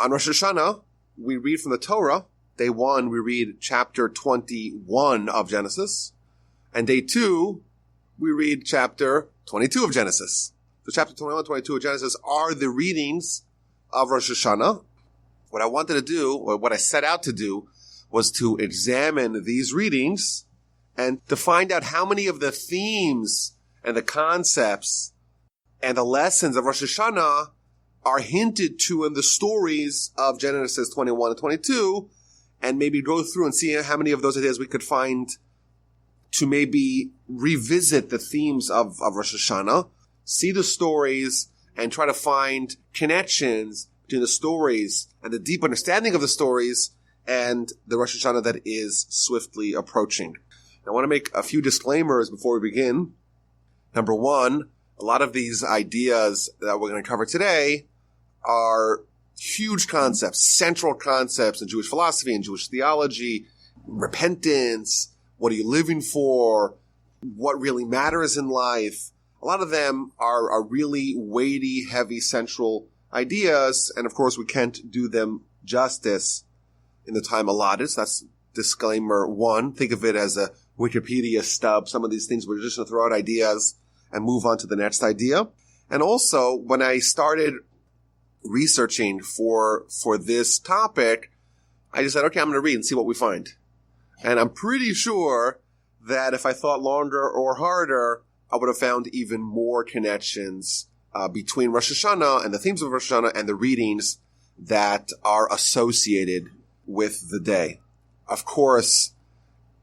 On Rosh Hashana, we read from the Torah. Day 1, we read chapter 21 of Genesis. And day 2, we read chapter 22 of Genesis. So chapter 21, 22 of Genesis are the readings of Rosh Hashana. What I wanted to do, or what I set out to do, was to examine these readings and to find out how many of the themes and the concepts and the lessons of Rosh Hashana are hinted to in the stories of Genesis 21 and 22, and maybe go through and see how many of those ideas we could find to maybe revisit the themes of Rosh Hashana, see the stories, and try to find connections between the stories and the deep understanding of the stories and the Rosh Hashana that is swiftly approaching. Now, I want to make a few disclaimers before we begin. Number one, a lot of these ideas that we're going to cover today are huge concepts, central concepts in Jewish philosophy and Jewish theology, repentance, what are you living for, what really matters in life. A lot of them are really weighty, heavy, central ideas, and of course we can't do them justice in the time allotted. So that's disclaimer one. Think of it as a Wikipedia stub. Some of these things we're just going to throw out ideas and move on to the next idea. And also, when I started researching for this topic, I just said, okay, I'm going to read and see what we find. And I'm pretty sure that if I thought longer or harder, I would have found even more connections between Rosh Hashana and the themes of Rosh Hashana and the readings that are associated with the day. Of course,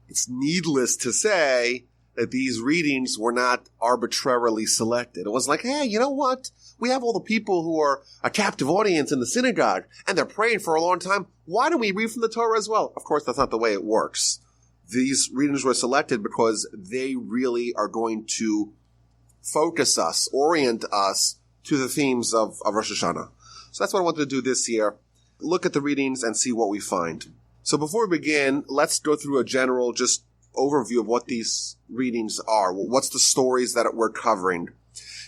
it's needless to say that these readings were not arbitrarily selected. It wasn't like, hey, you know what? We have all the people who are a captive audience in the synagogue, and they're praying for a long time. Why don't we read from the Torah as well? Of course, that's not the way it works. These readings were selected because they really are going to focus us, orient us to the themes of Rosh Hashana. So that's what I wanted to do this year. Look at the readings and see what we find. So before we begin, let's go through a general just overview of what these readings are. What's the stories that we're covering?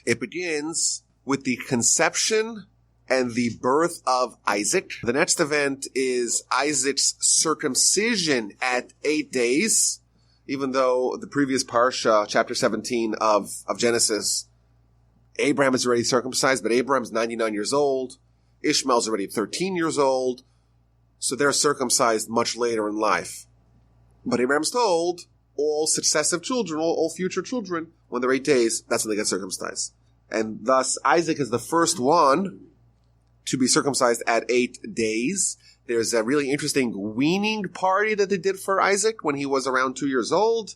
It begins with the conception and the birth of Isaac. The next event is Isaac's circumcision at 8 days, even though the previous parsha, chapter 17 of Genesis, Abraham is already circumcised, but Abraham's 99 years old. Ishmael's already 13 years old, so they're circumcised much later in life. But Abraham's told all successive children, all future children, when they're 8 days, that's when they get circumcised. And thus, Isaac is the first one to be circumcised at 8 days. There's a really interesting weaning party that they did for Isaac when he was around 2 years old.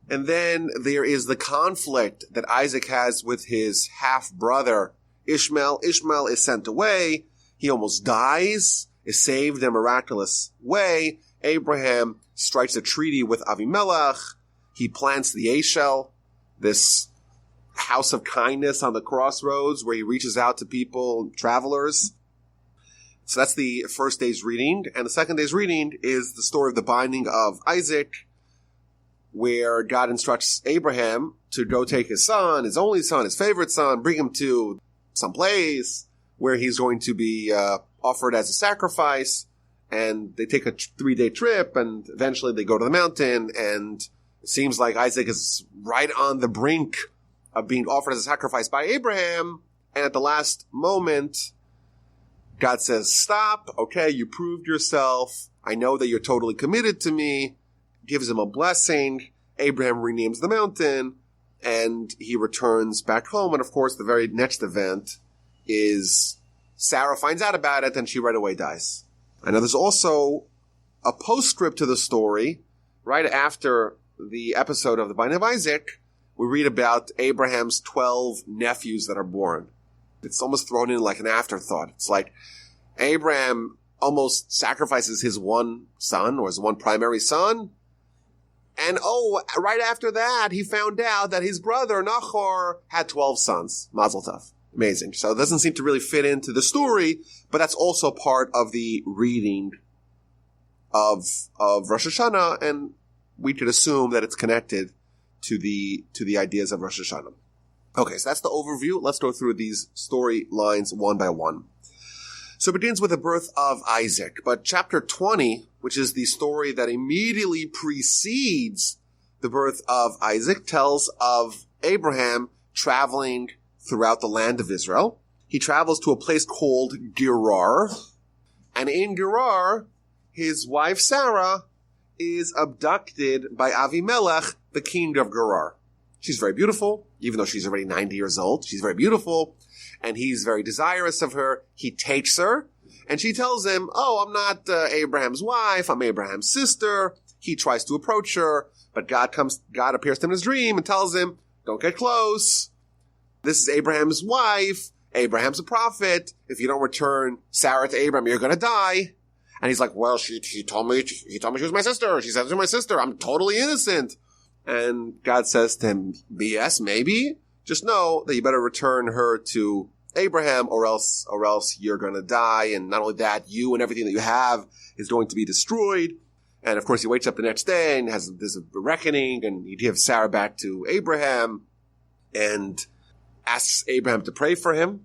And then there is the conflict that Isaac has with his half-brother, Ishmael. Ishmael is sent away. He almost dies, is saved in a miraculous way. Abraham strikes a treaty with Avimelech. He plants the Eshel, this house of kindness on the crossroads where he reaches out to people, travelers. So that's the first day's reading. And the second day's reading is the story of the binding of Isaac, where God instructs Abraham to go take his son, his only son, his favorite son, bring him to some place where he's going to be offered as a sacrifice. And they take a 3-day trip, and eventually they go to the mountain, and it seems like Isaac is right on the brink of being offered as a sacrifice by Abraham. And at the last moment, God says, stop. Okay, you proved yourself. I know that you're totally committed to me. Gives him a blessing. Abraham renames the mountain, and he returns back home. And of course, the very next event is Sarah finds out about it, and she right away dies. I know there's also a postscript to the story. Right after the episode of the binding of Isaac, we read about Abraham's 12 nephews that are born. It's almost thrown in like an afterthought. It's like Abraham almost sacrifices his one son, or his one primary son. And right after that, he found out that his brother Nahor had 12 sons. Mazel tov. Amazing. So it doesn't seem to really fit into the story, but that's also part of the reading of Rosh Hashana, and we could assume that it's connected to the ideas of Rosh Hashana. Okay, so that's the overview. Let's go through these storylines one by one. So it begins with the birth of Isaac. But chapter 20, which is the story that immediately precedes the birth of Isaac, tells of Abraham traveling throughout the land of Israel. He travels to a place called Gerar. And in Gerar, his wife Sarah is abducted by Avimelech, the king of Gerar. She's very beautiful, even though she's already 90 years old. She's very beautiful, and he's very desirous of her. He takes her, and she tells him, "Oh, I'm not Abraham's wife. I'm Abraham's sister." He tries to approach her, but God appears to him in his dream and tells him, "Don't get close. This is Abraham's wife. Abraham's a prophet. If you don't return Sarah to Abraham, you're going to die." And he's like, "Well, she told me she was my sister. She said she was my sister. I'm totally innocent." And God says to him, "BS, maybe. Just know that you better return her to Abraham, or else you're going to die. And not only that, you and everything that you have is going to be destroyed." And of course, he wakes up the next day and there's a reckoning, and he gives Sarah back to Abraham and asks Abraham to pray for him.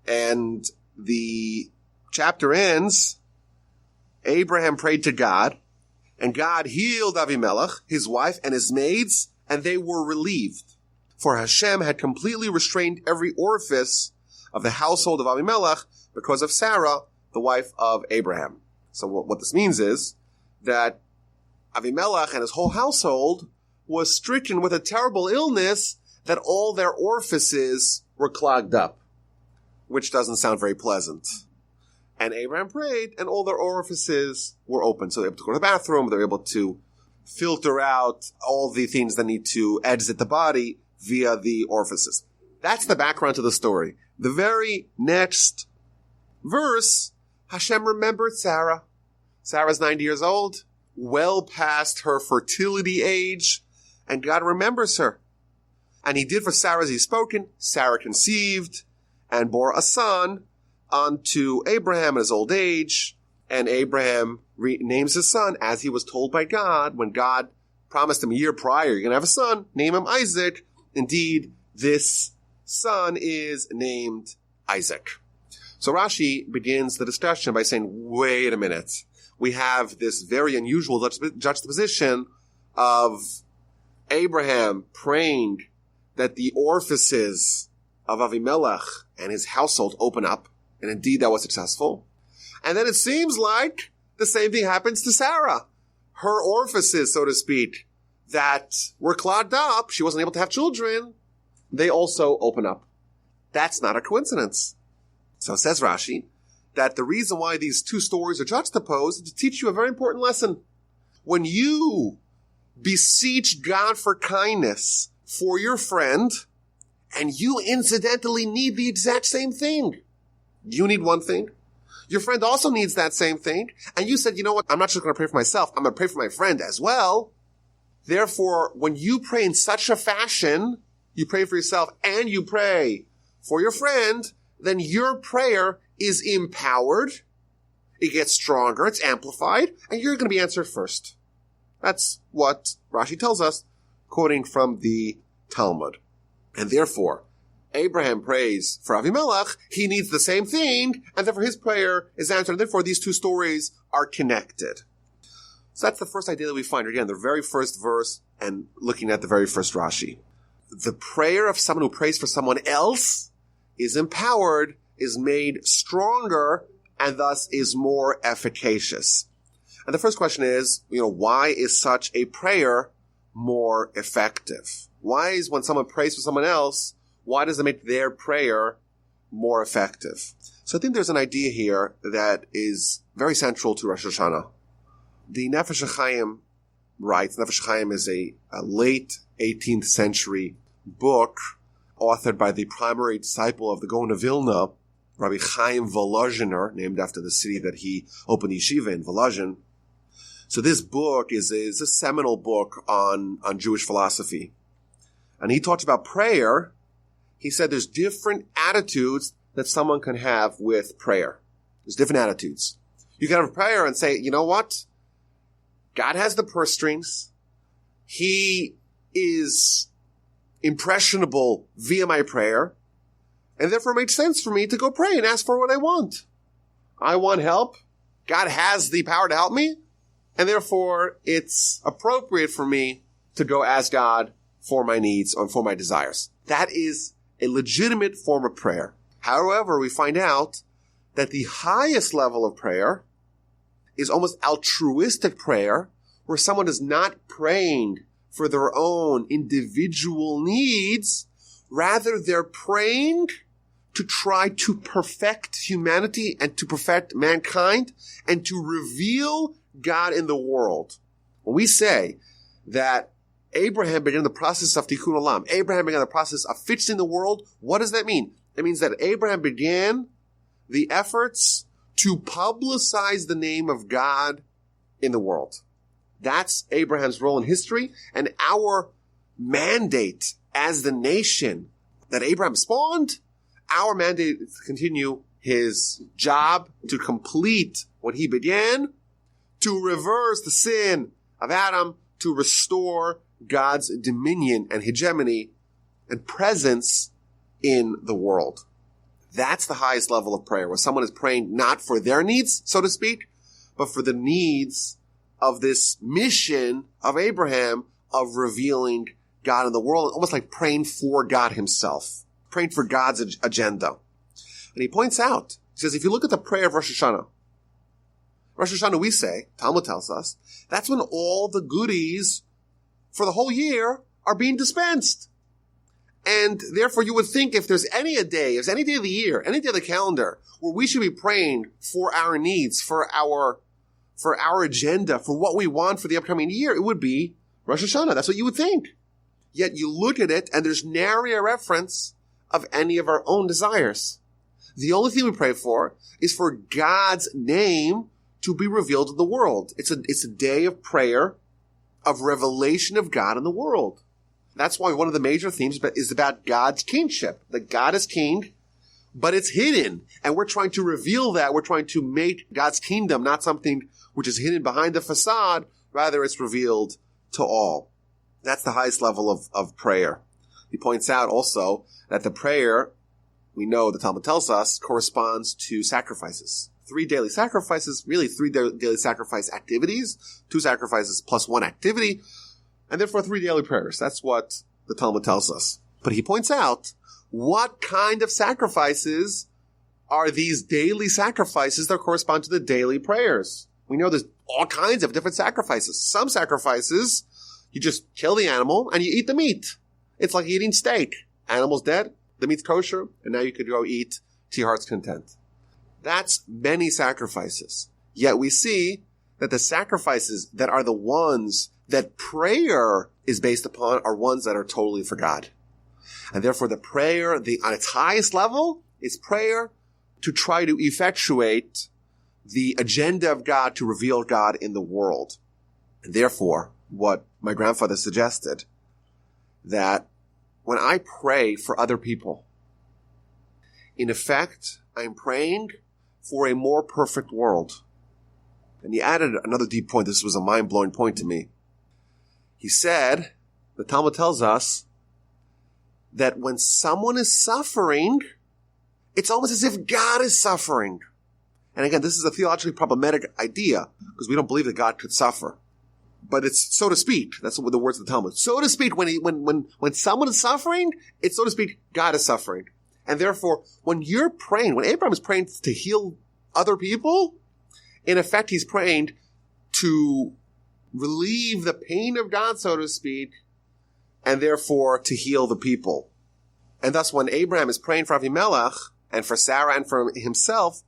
And the chapter ends. Abraham prayed to God, and God healed Avimelech, his wife, and his maids, and they were relieved. For Hashem had completely restrained every orifice of the household of Avimelech because of Sarah, the wife of Abraham. So what this means is that Avimelech and his whole household was stricken with a terrible illness that all their orifices were clogged up, which doesn't sound very pleasant. And Abraham prayed, and all their orifices were open. So they were able to go to the bathroom, they were able to filter out all the things that need to exit the body via the orifices. That's the background to the story. The very next verse, Hashem remembered Sarah. Sarah's 90 years old, well past her fertility age, and God remembers her. And he did for Sarah as he spoken. Sarah conceived and bore a son unto Abraham in his old age, and Abraham names his son as he was told by God. When God promised him a year prior, "You're going to have a son, name him Isaac." Indeed, this son is named Isaac. So Rashi begins the discussion by saying, wait a minute. We have this very unusual juxtaposition of Abraham praying that the orifices of Avimelech and his household open up. And indeed, that was successful. And then it seems like the same thing happens to Sarah. Her orifices, so to speak, that were clogged up, she wasn't able to have children, they also open up. That's not a coincidence. So says Rashi, that the reason why these two stories are juxtaposed is to teach you a very important lesson. When you beseech God for kindness for your friend, and you incidentally need the exact same thing, you need one thing. Your friend also needs that same thing. And you said, "You know what? I'm not just going to pray for myself. I'm going to pray for my friend as well." Therefore, when you pray in such a fashion, you pray for yourself and you pray for your friend, then your prayer is empowered. It gets stronger. It's amplified. And you're going to be answered first. That's what Rashi tells us, quoting from the Talmud. And therefore, Abraham prays for Avimelech, he needs the same thing, and therefore his prayer is answered, and therefore these two stories are connected. So that's the first idea that we find, again, the very first verse, and looking at the very first Rashi. The prayer of someone who prays for someone else is empowered, is made stronger, and thus is more efficacious. And the first question is, why is such a prayer more effective? Why is when someone prays for someone else, why does it make their prayer more effective? So I think there's an idea here that is very central to Rosh Hashana. The Nefesh HaChaim writes, Nefesh HaChaim is a late 18th century book authored by the primary disciple of the Gaon of Vilna, Rabbi Chaim Volozhiner, named after the city that he opened yeshiva in, Volozhin. So this book is a seminal book on Jewish philosophy. And he talks about prayer. He said there's different attitudes that someone can have with prayer. There's different attitudes. You can have a prayer and say, "You know what? God has the purse strings. He is impressionable via my prayer. And therefore it makes sense for me to go pray and ask for what I want." I want help. God has the power to help me. And therefore, it's appropriate for me to go ask God for my needs or for my desires. That is a legitimate form of prayer. However, we find out that the highest level of prayer is almost altruistic prayer, where someone is not praying for their own individual needs. Rather, they're praying to try to perfect humanity and to perfect mankind and to reveal God in the world. When we say that Abraham began the process of tikkun olam, Abraham began the process of fixing the world, what does that mean? It means that Abraham began the efforts to publicize the name of God in the world. That's Abraham's role in history, and our mandate as the nation that Abraham spawned, our mandate is to continue his job, to complete what he began, to reverse the sin of Adam, to restore God's dominion and hegemony and presence in the world. That's the highest level of prayer, where someone is praying not for their needs, so to speak, but for the needs of this mission of Abraham of revealing God in the world, almost like praying for God himself, praying for God's agenda. And he points out, he says, if you look at the prayer of Rosh Hashana, we say, Talmud tells us, that's when all the goodies for the whole year are being dispensed. And therefore you would think if there's any day of the year, any day of the calendar, where we should be praying for our needs, for our agenda, for what we want for the upcoming year, it would be Rosh Hashana. That's what you would think. Yet you look at it and there's nary a reference of any of our own desires. The only thing we pray for is for God's name to be revealed in the world. It's a day of prayer, of revelation of God in the world. That's why one of the major themes is about God's kingship. That God is king, but it's hidden. And we're trying to reveal that. We're trying to make God's kingdom not something which is hidden behind the facade. Rather, it's revealed to all. That's the highest level of prayer. He points out also that the prayer, we know the Talmud tells us, corresponds to sacrifices. 3 daily sacrifices, really 3 daily sacrifice activities, 2 sacrifices plus 1 activity, and therefore 3 daily prayers. That's what the Talmud tells us. But he points out, what kind of sacrifices are these daily sacrifices that correspond to the daily prayers? We know there's all kinds of different sacrifices. Some sacrifices, you just kill the animal and you eat the meat. It's like eating steak. Animal's dead, the meat's kosher, and now you could go eat to your heart's content. That's many sacrifices. Yet we see that the sacrifices that are the ones that prayer is based upon are ones that are totally for God. And therefore the prayer, on its highest level, is prayer to try to effectuate the agenda of God to reveal God in the world. And therefore, what my grandfather suggested, that when I pray for other people, in effect, I'm praying for a more perfect world. And he added another deep point. This was a mind-blowing point to me. He said, the Talmud tells us that when someone is suffering, it's almost as if God is suffering. And again, this is a theologically problematic idea because we don't believe that God could suffer. But it's so to speak. That's what the words of the Talmud. So to speak, when someone is suffering, it's so to speak, God is suffering. And therefore, when you're praying, when Abraham is praying to heal other people, in effect, he's praying to relieve the pain of God, so to speak, and therefore to heal the people. And thus, when Abraham is praying for Avimelech and for Sarah and for himself,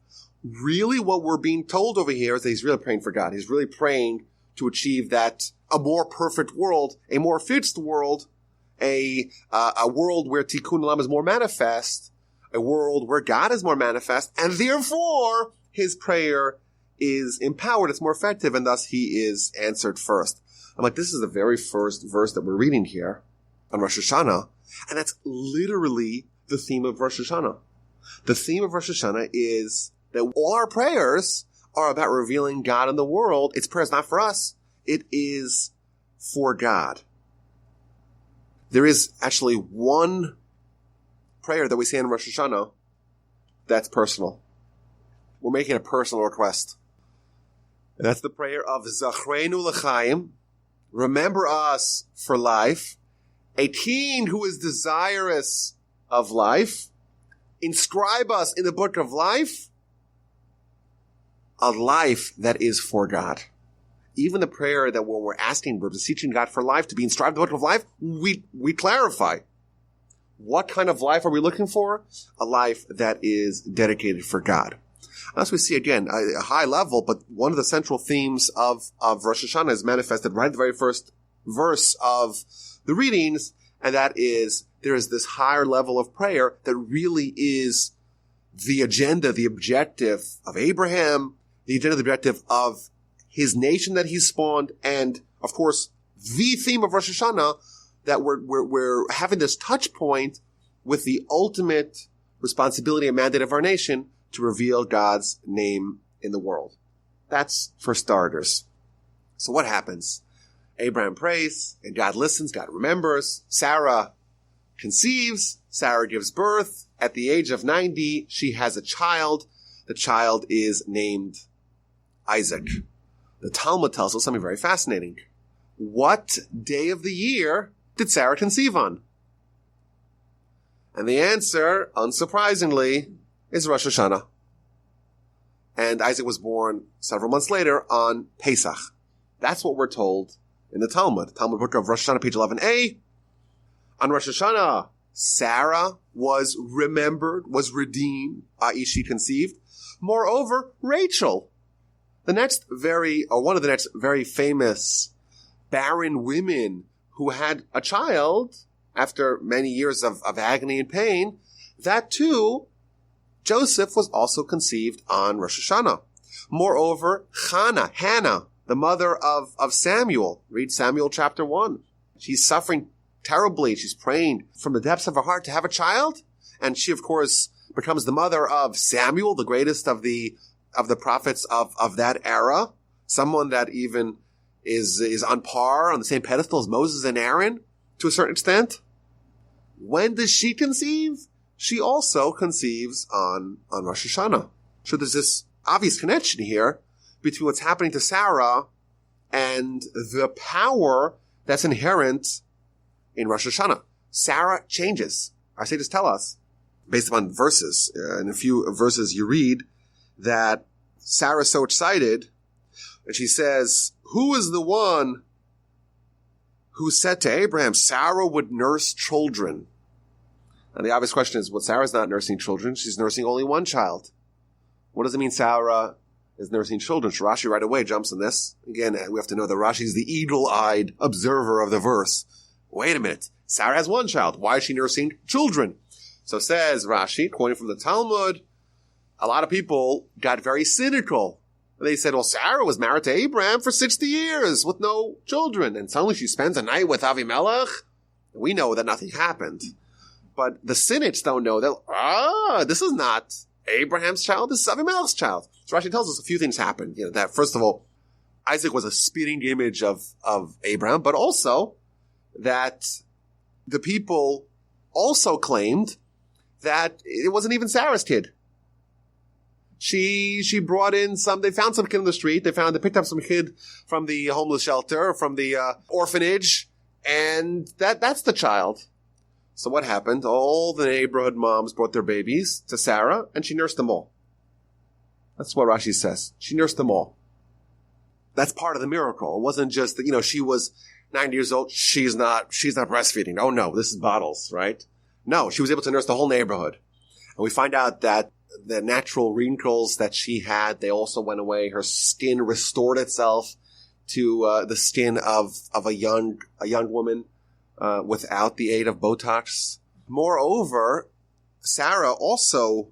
really what we're being told over here is that he's really praying for God. He's really praying to achieve that a more perfect world, a more fixed world, a world where Tikkun Olam is more manifest, a world where God is more manifest, and therefore his prayer is empowered, it's more effective, and thus he is answered first. I'm like, this is the very first verse that we're reading here on Rosh Hashana, and that's literally the theme of Rosh Hashana. The theme of Rosh Hashana is that all our prayers are about revealing God in the world. It's prayers not for us. It is for God. There is actually one prayer that we say in Rosh Hashana that's personal. we're making a personal request. And that's the prayer of Zachrenu L'chaim. Remember us for life. A teen who is desirous of life. Inscribe us in the book of life. A life that is for God. Even the prayer that when we're asking, we're beseeching God for life, to be inscribed in the book of life, we clarify. What kind of life are we looking for? A life that is dedicated for God. As we see again, a high level, but one of the central themes of Rosh Hashana is manifested right at the very first verse of the readings, and that is, there is this higher level of prayer that really is the agenda, the objective of Abraham, the agenda, the objective of his nation that he spawned, and of course, the theme of Rosh Hashanah, that we're having this touch point with the ultimate responsibility and mandate of our nation to reveal God's name in the world. That's for starters. So what happens? Abraham prays, and God listens, God remembers. Sarah conceives, Sarah gives birth. At the age of 90, she has a child. The child is named Isaac. The Talmud tells us something very fascinating. What day of the year did Sarah conceive on? And the answer, unsurprisingly, is Rosh Hashana. And Isaac was born several months later on Pesach. That's what we're told in the Talmud. Talmud book of Rosh Hashana, page 11a. On Rosh Hashana, Sarah was remembered, was redeemed, i.e. she conceived. Moreover, Rachel, one of the next very famous barren women who had a child after many years of agony and pain, that too, Joseph was also conceived on Rosh Hashanah. Moreover, Hannah, the mother of Samuel, read Samuel chapter 1. She's suffering terribly. She's praying from the depths of her heart to have a child. And she, of course, becomes the mother of Samuel, the greatest of the prophets of that era. Someone that even is on par, on the same pedestal as Moses and Aaron, to a certain extent. When does she conceive? She also conceives on Rosh Hashanah. So there's this obvious connection here between what's happening to Sarah and the power that's inherent in Rosh Hashanah. Sarah changes. Our sages tell us, based upon verses, in a few verses you read, that Sarah's so excited, and she says, who is the one who said to Abraham, Sarah would nurse children? And the obvious question is, well, Sarah's not nursing children. She's nursing only one child. What does it mean Sarah is nursing children? So Rashi right away jumps on this. Again, we have to know that Rashi is the eagle-eyed observer of the verse. Wait a minute. Sarah has one child. Why is she nursing children? So says Rashi, quoting from the Talmud, a lot of people got very cynical. They said, well, Sarah was married to Abraham for 60 years with no children. And suddenly she spends a night with Avimelech. We know that nothing happened. But the cynics don't know that, this is not Abraham's child, this is Avimelech's child. So Rashi tells us a few things happened. That first of all, Isaac was a spitting image of Abraham, but also that the people also claimed that it wasn't even Sarah's kid. She brought in they found some kid in the street, they picked up some kid from the homeless shelter, from the orphanage, and that's the child. So what happened? All the neighborhood moms brought their babies to Sarah, and she nursed them all. That's what Rashi says. She nursed them all. That's part of the miracle. It wasn't just that, she was 90 years old. She's not breastfeeding. Oh no, this is bottles, right? No, she was able to nurse the whole neighborhood. And we find out that the natural wrinkles that she had, they also went away. Her skin restored itself to the skin of a young woman. Without the aid of Botox. Moreover, Sarah also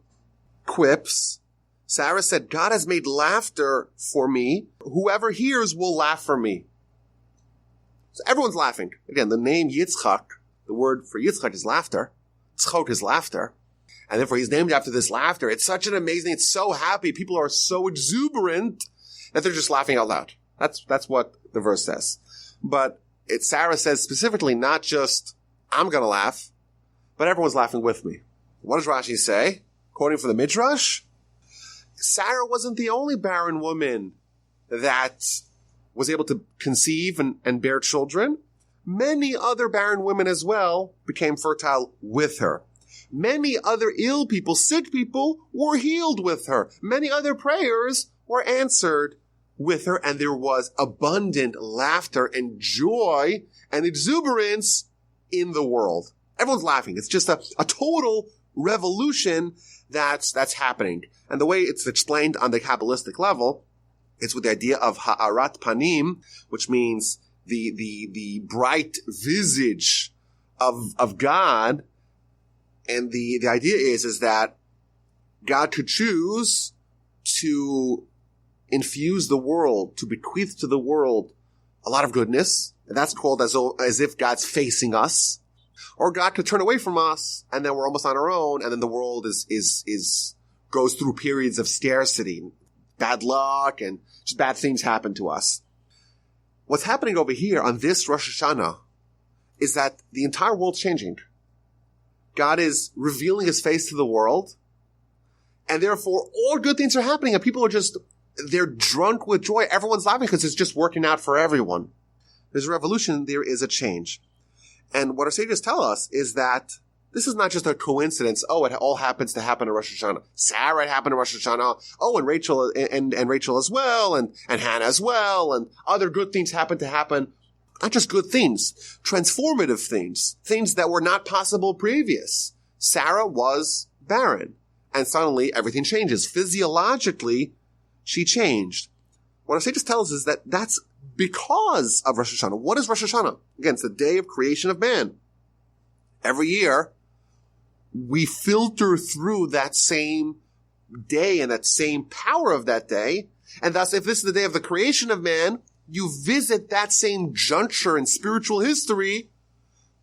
quips, Sarah said, God has made laughter for me. Whoever hears will laugh for me. So everyone's laughing. Again, the name Yitzchak, the word for Yitzchak is laughter. Tzchok is laughter. And therefore he's named after this laughter. It's such an amazing, it's so happy. People are so exuberant that they're just laughing out loud. That's what the verse says. But Sarah says specifically not just, I'm going to laugh, but everyone's laughing with me. What does Rashi say? Quoting from the Midrash, Sarah wasn't the only barren woman that was able to conceive and bear children. Many other barren women as well became fertile with her. Many other ill people, sick people, were healed with her. Many other prayers were answered with her, and there was abundant laughter and joy and exuberance in the world. Everyone's laughing. It's just a total revolution that's happening. And the way it's explained on the Kabbalistic level, it's with the idea of ha'arat panim, which means the bright visage of God. And the idea is that God could choose to infuse the world, to bequeath to the world a lot of goodness. And that's called as if God's facing us. Or God could turn away from us, and then we're almost on our own, and then the world goes through periods of scarcity, bad luck, and just bad things happen to us. What's happening over here on this Rosh Hashana is that the entire world's changing. God is revealing his face to the world, and therefore all good things are happening, and people are they're drunk with joy. Everyone's laughing because it's just working out for everyone. There's a revolution, there is a change. And what our sages tell us is that this is not just a coincidence. Oh, it all happens to happen in Rosh Hashanah. Sarah, it happened in Rosh Hashanah. Oh, and Rachel and Rachel as well, and Hannah as well, and other good things happen to happen. Not just good things, transformative things that were not possible previous. Sarah was barren, and suddenly everything changes. Physiologically, she changed. What our sages tell us is that that's because of Rosh Hashanah. What is Rosh Hashanah? Again, it's the day of creation of man. Every year, we filter through that same day and that same power of that day. And thus, if this is the day of the creation of man, you visit that same juncture in spiritual history.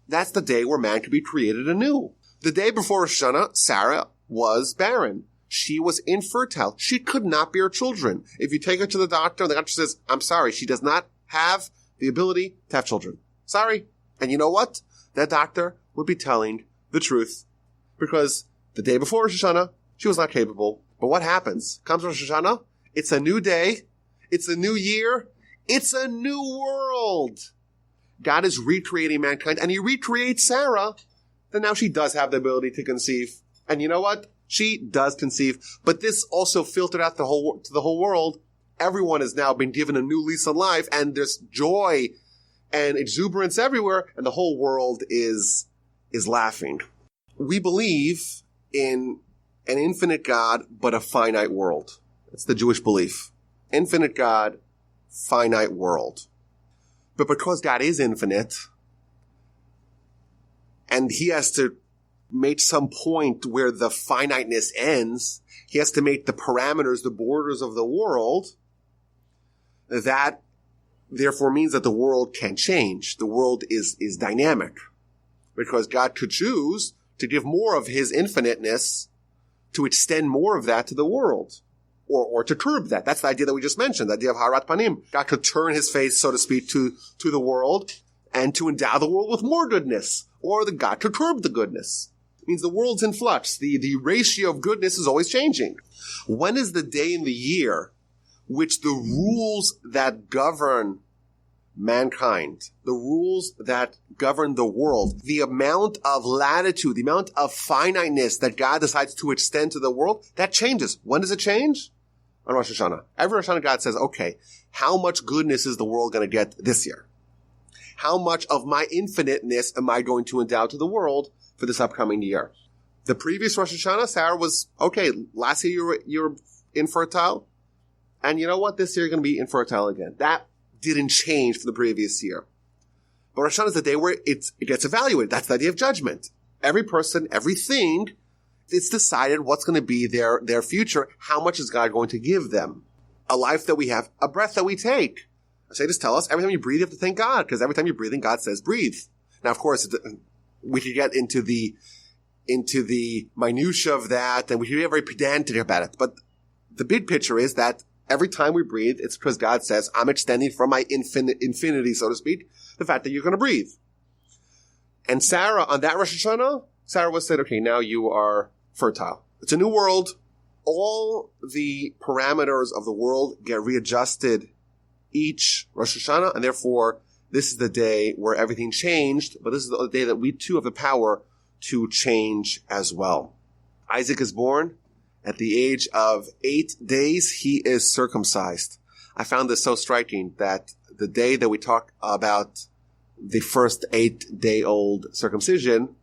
That's the day where man could be created anew. The day before Rosh Hashanah, Sarah was barren. She was infertile. She could not bear children. If you take her to the doctor, the doctor says, I'm sorry, she does not have the ability to have children. Sorry. And you know what? That doctor would be telling the truth. Because the day before Rosh Hashanah, she was not capable. But what happens? Comes Rosh Hashanah, it's a new day, it's a new year, it's a new world. God is recreating mankind, and he recreates Sarah, then now she does have the ability to conceive. And you know what? She does conceive, but this also filtered out to the whole world. Everyone has now been given a new lease on life, and there's joy and exuberance everywhere, and the whole world is laughing. We believe in an infinite God, but a finite world. That's the Jewish belief. Infinite God, finite world. But because God is infinite, and he has to make some point where the finiteness ends, he has to make the parameters, the borders of the world. That therefore means that the world can change. The world is dynamic. Because God could choose to give more of his infiniteness, to extend more of that to the world. Or to curb that. That's the idea that we just mentioned, the idea of Harat Panim. God could turn his face, so to speak, to the world, and to endow the world with more goodness. Or God could curb the goodness. It means the world's in flux. The ratio of goodness is always changing. When is the day in the year which the rules that govern mankind, the rules that govern the world, the amount of latitude, the amount of finiteness that God decides to extend to the world, that changes. When does it change? On Rosh Hashanah. Every Rosh Hashanah, God says, okay, how much goodness is the world going to get this year? How much of my infiniteness am I going to endow to the world for this upcoming year? The previous Rosh Hashanah, Sarah was, okay, last year you were infertile, and you know what? This year you're going to be infertile again. That didn't change from the previous year. But Rosh Hashanah is the day where it gets evaluated. That's the idea of judgment. Every person, everything, it's decided what's going to be their future. How much is God going to give them? A life that we have, a breath that we take. Sages tell us every time you breathe, you have to thank God, because every time you're breathing, God says breathe. Now, of course, we could get into the minutia of that, and we could get very pedantic about it. But the big picture is that every time we breathe, it's because God says, I'm extending from my infinity, so to speak, the fact that you're going to breathe. And Sarah, on that Rosh Hashanah, Sarah was said, okay, now you are fertile. It's a new world. all the parameters of the world get readjusted each Rosh Hashanah, and therefore this is the day where everything changed, but this is the day that we too have the power to change as well. Isaac is born. At the age of 8 days, he is circumcised. I found this so striking that the day that we talk about the first 8-day-old circumcision,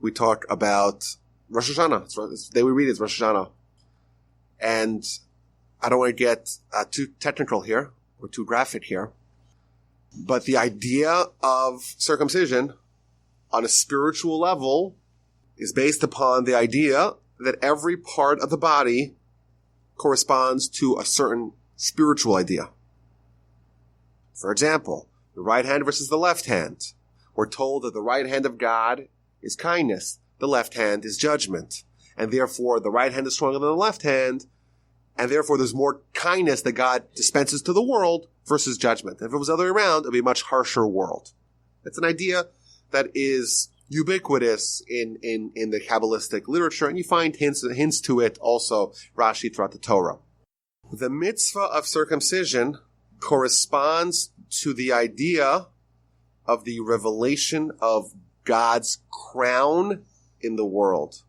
we talk about Rosh Hashanah. The day we read is Rosh Hashanah. And I don't want to get too technical here or too graphic here, but the idea of circumcision on a spiritual level is based upon the idea that every part of the body corresponds to a certain spiritual idea. For example, the right hand versus the left hand. We're told that the right hand of God is kindness, the left hand is judgment, and therefore the right hand is stronger than the left hand, and therefore there's more kindness that God dispenses to the world versus judgment. If it was the other way around, it would be a much harsher world. It's an idea that is ubiquitous in the Kabbalistic literature, and you find hints to it also, Rashi, throughout the Torah. The mitzvah of circumcision corresponds to the idea of the revelation of God's crown in the world.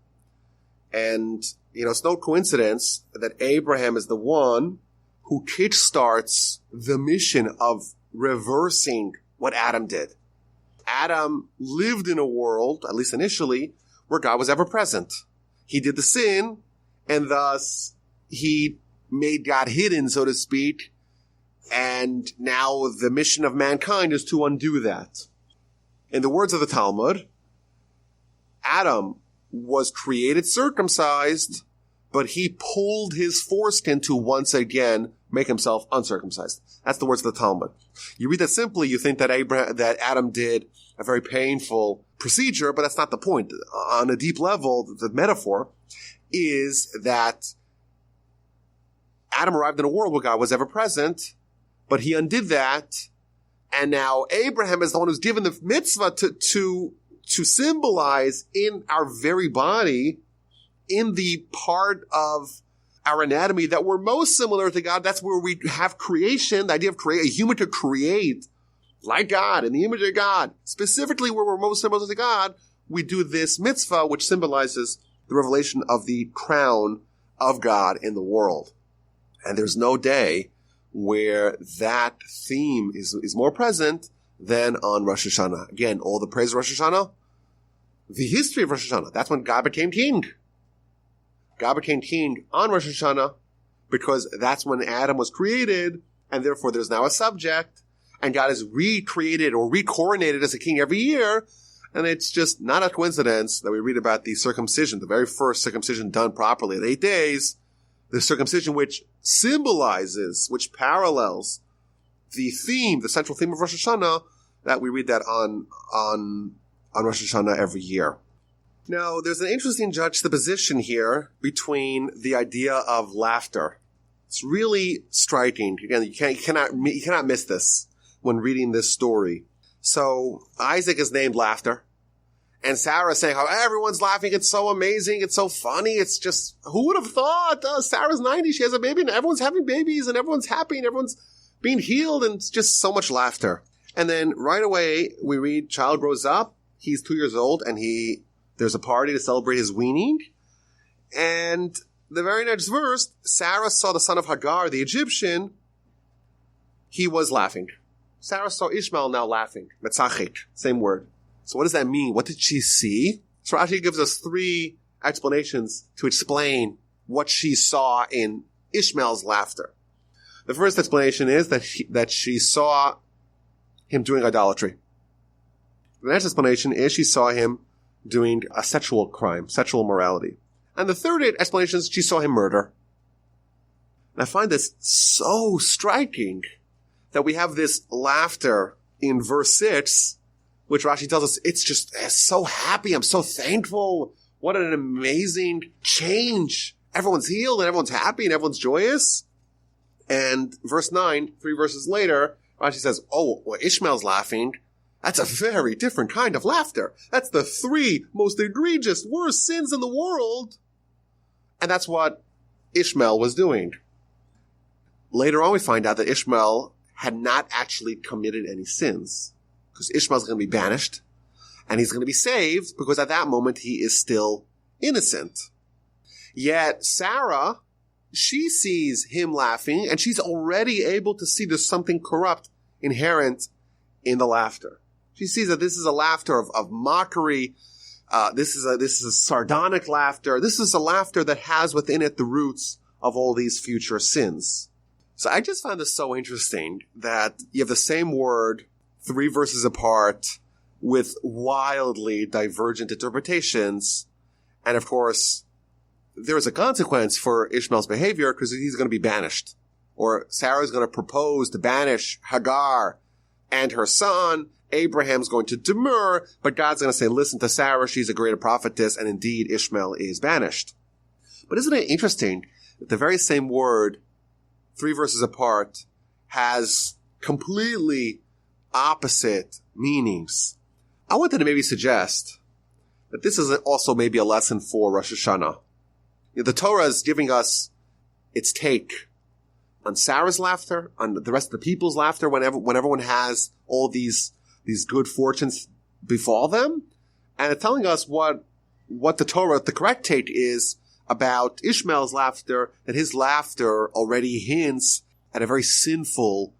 And, it's no coincidence that Abraham is the one who kickstarts the mission of reversing what Adam did. Adam lived in a world, at least initially, where God was ever present. He did the sin, and thus he made God hidden, so to speak, and now the mission of mankind is to undo that. In the words of the Talmud, Adam was created circumcised, but he pulled his foreskin to once again make himself uncircumcised. That's the words of the Talmud. You read that simply, you think that Adam did a very painful procedure, but that's not the point. On a deep level, the metaphor is that Adam arrived in a world where God was ever present, but he undid that, and now Abraham is the one who's given the mitzvah to symbolize in our very body, in the part of our anatomy that we're most similar to God. That's where we have creation, the idea of a human to create like God, in the image of God. Specifically where we're most similar to God, we do this mitzvah, which symbolizes the revelation of the crown of God in the world. And there's no day where that theme is more present than on Rosh Hashanah. Again, all the praise of Rosh Hashanah, the history of Rosh Hashanah. That's when God became king. God became king on Rosh Hashanah because that's when Adam was created, and therefore there's now a subject, and God is recreated or recoronated as a king every year, and it's just not a coincidence that we read about the circumcision, the very first circumcision done properly at 8 days, the circumcision which symbolizes, which parallels the theme, the central theme of Rosh Hashanah, that we read that on Rosh Hashanah every year. Now, there's an interesting juxtaposition here between the idea of laughter. It's really striking. Again, you cannot miss this when reading this story. So Isaac is named Laughter, and Sarah is saying how everyone's laughing. It's so amazing. It's so funny. It's just, who would have thought? Sarah's 90. She has a baby, and everyone's having babies, and everyone's happy, and everyone's being healed, and it's just so much laughter. And then right away, we read, child grows up. He's 2 years old, and there's a party to celebrate his weaning. And the very next verse, Sarah saw the son of Hagar, the Egyptian. He was laughing. Sarah saw Ishmael now laughing. Metzachik, same word. So what does that mean? What did she see? So Rashi gives us 3 explanations to explain what she saw in Ishmael's laughter. The first explanation is that she saw him doing idolatry. The next explanation is she saw him doing a sexual crime, sexual immorality. And the third explanation is she saw him murder. And I find this so striking that we have this laughter in verse 6, which Rashi tells us, it's so happy, I'm so thankful, what an amazing change. Everyone's healed and everyone's happy and everyone's joyous. And verse 9, 3 verses later, Rashi says, Ishmael's laughing. That's a very different kind of laughter. That's the 3 most egregious, worst sins in the world. And that's what Ishmael was doing. Later on, we find out that Ishmael had not actually committed any sins, because Ishmael's going to be banished, and he's going to be saved because at that moment he is still innocent. Yet Sarah, she sees him laughing, and she's already able to see there's something corrupt inherent in the laughter. She sees that this is a laughter of mockery. This is a sardonic laughter. This is a laughter that has within it the roots of all these future sins. So I just found this so interesting that you have the same word 3 verses apart with wildly divergent interpretations. And of course, there is a consequence for Ishmael's behavior because he's going to be banished. Or Sarah's going to propose to banish Hagar and her son. Abraham's going to demur, but God's going to say, listen to Sarah, she's a greater prophetess, and indeed Ishmael is banished. But isn't it interesting that the very same word, 3 verses apart, has completely opposite meanings? I wanted to maybe suggest that this is also maybe a lesson for Rosh Hashana. The Torah is giving us its take on Sarah's laughter, on the rest of the people's laughter when everyone has all these good fortunes befall them, and it's telling us what the Torah, the correct take is about Ishmael's laughter, that his laughter already hints at a very sinful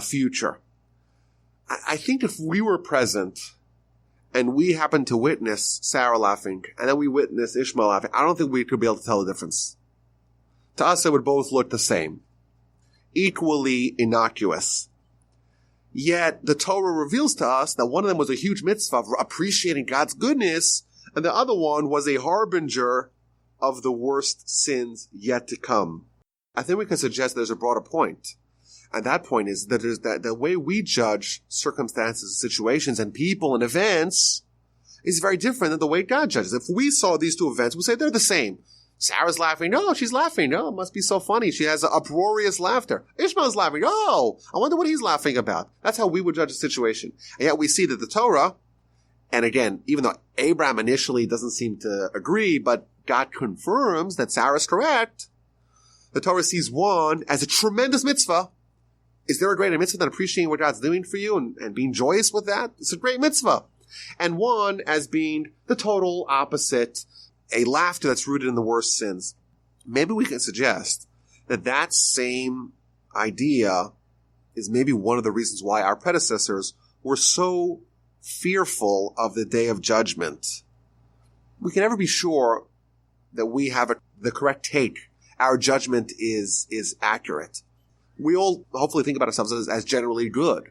future. I think if we were present and we happened to witness Sarah laughing, and then we witness Ishmael laughing, I don't think we could be able to tell the difference. To us, it would both look the same, equally innocuous. Yet the Torah reveals to us that one of them was a huge mitzvah of appreciating God's goodness, and the other one was a harbinger of the worst sins yet to come. I think we can suggest there's a broader point. And that point is that the way we judge circumstances, situations, and people and events is very different than the way God judges. If we saw these two events, we'd say they're the same. Sarah's laughing. No, she's laughing. No, it must be so funny. She has uproarious laughter. Ishmael's laughing. Oh, I wonder what he's laughing about. That's how we would judge a situation. And yet we see that the Torah, and again, even though Abraham initially doesn't seem to agree, but God confirms that Sarah's correct, the Torah sees one as a tremendous mitzvah. Is there a greater mitzvah than appreciating what God's doing for you and being joyous with that? It's a great mitzvah. And one as being the total opposite, a laughter that's rooted in the worst sins. Maybe we can suggest that same idea is maybe one of the reasons why our predecessors were so fearful of the day of judgment. We can never be sure that we have the correct take. Our judgment is accurate. We all hopefully think about ourselves as generally good.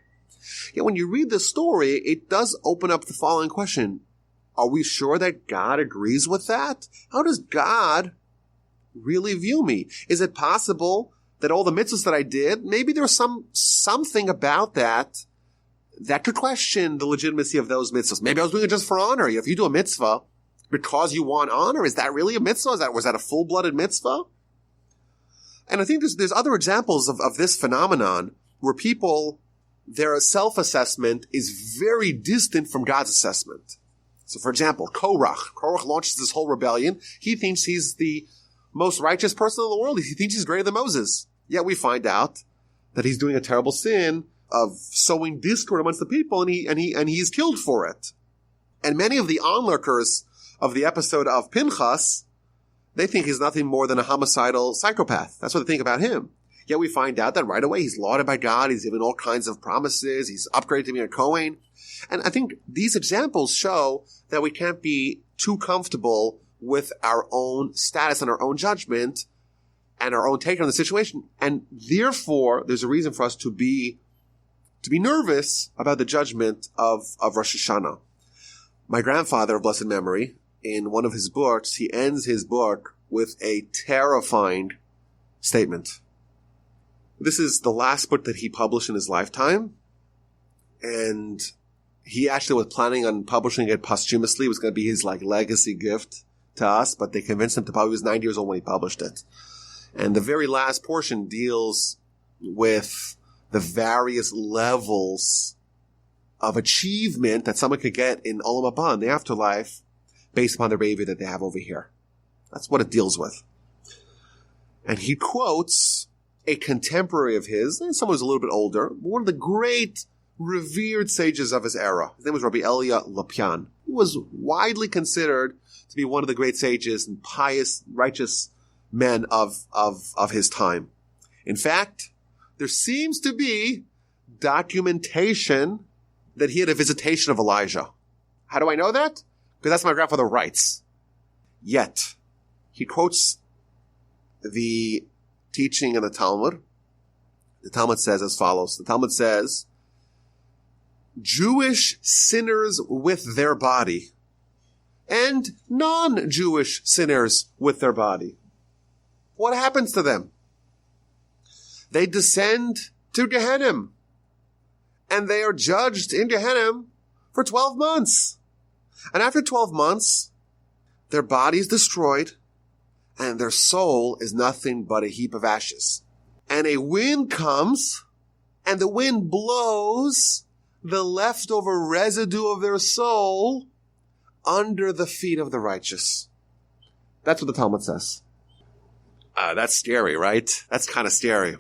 Yet when you read this story, it does open up the following question. Are we sure that God agrees with that? How does God really view me? Is it possible that all the mitzvahs that I did, maybe there's something about that could question the legitimacy of those mitzvahs? Maybe I was doing it just for honor. If you do a mitzvah because you want honor, is that really a mitzvah? Was that a full-blooded mitzvah? And I think there's other examples of this phenomenon where people, their self-assessment is very distant from God's assessment. So, for example, Korach launches this whole rebellion. He thinks he's the most righteous person in the world. He thinks he's greater than Moses. Yet we find out that he's doing a terrible sin of sowing discord amongst the people, and he's killed for it. And many of the onlookers of the episode of Pinchas, they think he's nothing more than a homicidal psychopath. That's what they think about him. Yet we find out that right away he's lauded by God. He's given all kinds of promises. He's upgraded to being a Kohen. And I think these examples show that we can't be too comfortable with our own status and our own judgment and our own take on the situation. And therefore, there's a reason for us to be nervous about the judgment of Rosh Hashana. My grandfather of blessed memory, in one of his books, he ends his book with a terrifying statement. This is the last book that he published in his lifetime, and he actually was planning on publishing it posthumously. It was going to be his legacy gift to us, but they convinced him to publish. He was 90 years old when he published it. And the very last portion deals with the various levels of achievement that someone could get in Olam Haba, in the afterlife, based upon the behavior that they have over here. That's what it deals with. And he quotes a contemporary of his, someone who's a little bit older, one of the great revered sages of his era. His name was Rabbi Elia Lopian. He was widely considered to be one of the great sages and pious, righteous men of his time. In fact, there seems to be documentation that he had a visitation of Elijah. How do I know that? Because that's what my grandfather writes. Yet, he quotes the teaching in the Talmud. The Talmud says as follows. The Talmud says, Jewish sinners with their body and non-Jewish sinners with their body. What happens to them? They descend to Gehenna, and they are judged in Gehenna for 12 months. And after 12 months, their body is destroyed, and their soul is nothing but a heap of ashes. And a wind comes, and the wind blows the leftover residue of their soul under the feet of the righteous. That's what the Talmud says. That's scary, right? That's kind of scary.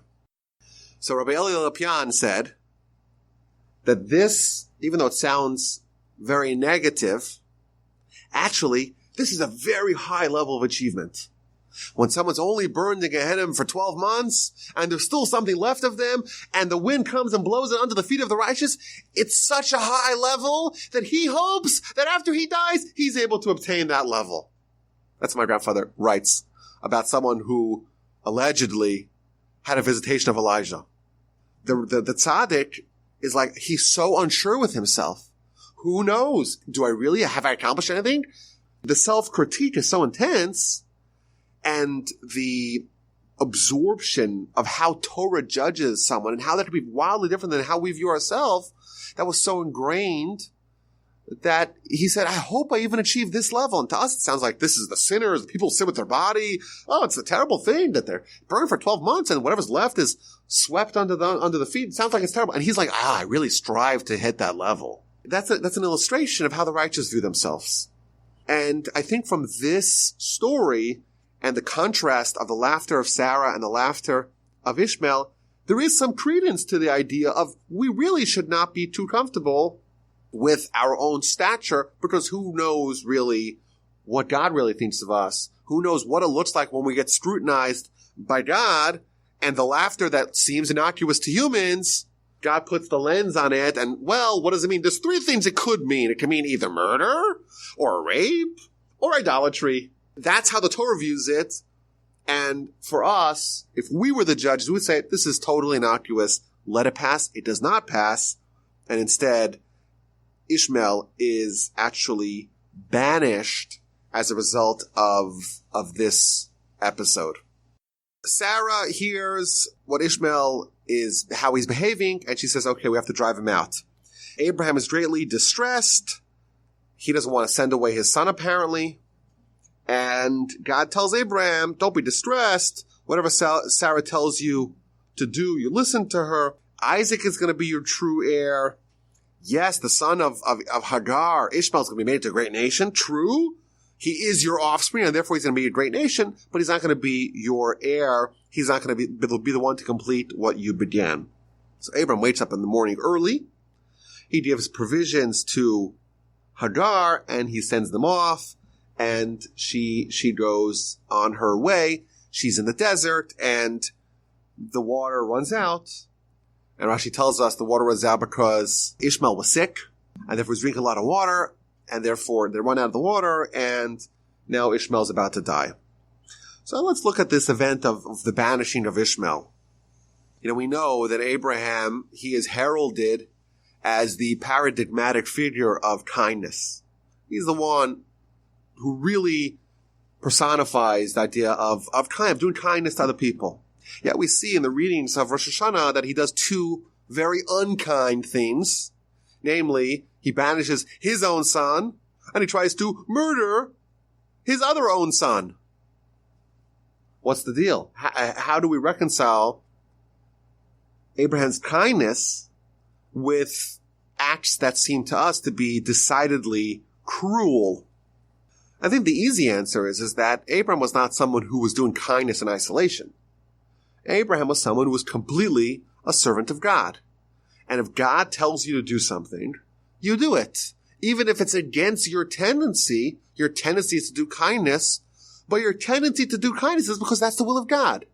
So Rabbi Elia Lopian said that this, even though it sounds very negative, actually, this is a very high level of achievement. When someone's only burned in Gehenna for 12 months, and there's still something left of them, and the wind comes and blows it under the feet of the righteous, it's such a high level that he hopes that after he dies, he's able to obtain that level. That's what my grandfather writes about someone who allegedly had a visitation of Elijah. The tzaddik is like, he's so unsure with himself. Who knows? Have I accomplished anything? The self-critique is so intense, and the absorption of how Torah judges someone and how that could be wildly different than how we view ourselves, that was so ingrained that he said, I hope I even achieve this level. And to us, it sounds like this is the sinners, the people sit with their body. Oh, it's a terrible thing that they're burned for 12 months and whatever's left is swept under the feet. It sounds like it's terrible. And he's like, I really strive to hit that level. That's an illustration of how the righteous view themselves. And I think from this story and the contrast of the laughter of Sarah and the laughter of Ishmael, there is some credence to the idea of we really should not be too comfortable with our own stature, because who knows really what God really thinks of us? Who knows what it looks like when we get scrutinized by God, and the laughter that seems innocuous to humans, God puts the lens on it, and well, what does it mean? There's three things it could mean. It can mean either murder, or rape, or idolatry. That's how the Torah views it. And for us, if we were the judges, we would say, this is totally innocuous. Let it pass. It does not pass. And instead, Ishmael is actually banished as a result of this episode. Sarah hears what Ishmael is, how he's behaving, and she says, okay, we have to drive him out. Abraham is greatly distressed. He doesn't want to send away his son, apparently. And God tells Abraham, don't be distressed. Whatever Sarah tells you to do, you listen to her. Isaac is going to be your true heir. Yes, the son of Hagar, Ishmael, is going to be made into a great nation. True. He is your offspring, and therefore he's going to be a great nation, but he's not going to be your heir. He's not going to be the one to complete what you began. So Abram wakes up in the morning early. He gives provisions to Hagar, and he sends them off, and she goes on her way. She's in the desert, and the water runs out. And Rashi tells us the water runs out because Ishmael was sick, and therefore he's drinking a lot of water, and therefore they run out of the water, and now Ishmael's about to die. So let's look at this event of the banishing of Ishmael. We know that Abraham, he is heralded as the paradigmatic figure of kindness. He's the one who really personifies the idea of doing kindness to other people. Yet we see in the readings of Rosh Hashana that he does two very unkind things. Namely, he banishes his own son, and he tries to murder his other own son. What's the deal? How do we reconcile Abraham's kindness with acts that seem to us to be decidedly cruel? I think the easy answer is that Abraham was not someone who was doing kindness in isolation. Abraham was someone who was completely a servant of God. And if God tells you to do something, you do it. Even if it's against your tendency is to do kindness, but your tendency to do kindness is because that's the will of God.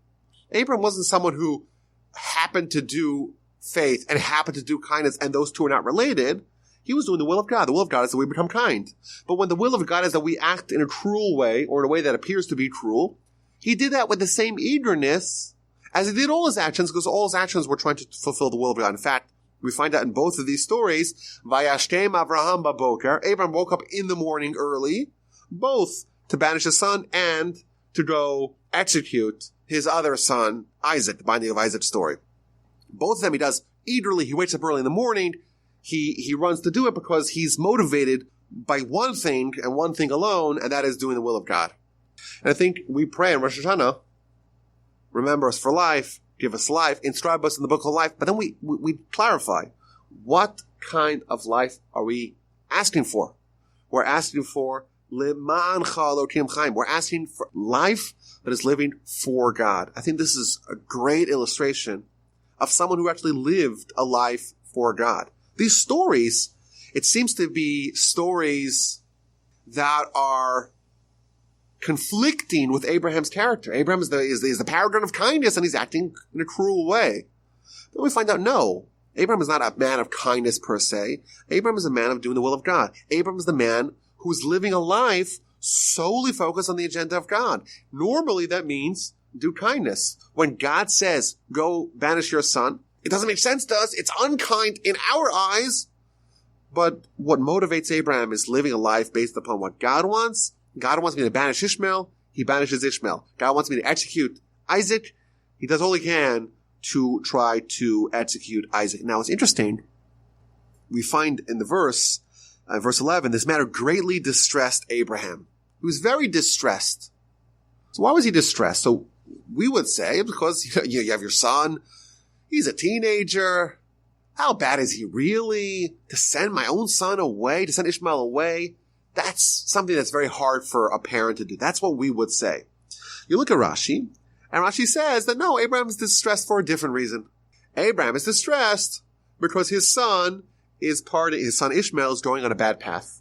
Abraham wasn't someone who happened to do faith and happened to do kindness, and those two are not related. He was doing the will of God. The will of God is that we become kind. But when the will of God is that we act in a cruel way, or in a way that appears to be cruel, he did that with the same eagerness as he did all his actions, because all his actions were trying to fulfill the will of God. In fact, we find out in both of these stories, Vayashkem Avraham Baboker, Abraham woke up in the morning early, both to banish his son and to go execute his other son, Isaac, the binding of Isaac's story. Both of them he does eagerly. He wakes up early in the morning. He runs to do it because he's motivated by one thing and one thing alone, and that is doing the will of God. And I think we pray in Rosh Hashana, remember us for life, give us life, inscribe us in the book of life, but then we clarify, what kind of life are we asking for? We're asking for Lemancha Elokim Chaim. We're asking for life that is living for God. I think this is a great illustration of someone who actually lived a life for God. These stories, it seems to be stories that are conflicting with Abraham's character. Abraham is the paragon of kindness, and he's acting in a cruel way. Then we find out, no, Abraham is not a man of kindness per se. Abraham is a man of doing the will of God. Abraham is the man who is living a life solely focused on the agenda of God. Normally that means do kindness. When God says, go banish your son, it doesn't make sense to us. It's unkind in our eyes. But what motivates Abraham is living a life based upon what God wants. God wants me to banish Ishmael. He banishes Ishmael. God wants me to execute Isaac. He does all he can to try to execute Isaac. Now, it's interesting. We find in the verse 11, this matter greatly distressed Abraham. He was very distressed. So why was he distressed? So we would say because you have your son. He's a teenager. How bad is he really? To send my own son away, to send Ishmael away, that's something that's very hard for a parent to do. That's what we would say. You look at Rashi, and Rashi says that no, Abraham is distressed for a different reason. Abraham is distressed because his son Ishmael is going on a bad path.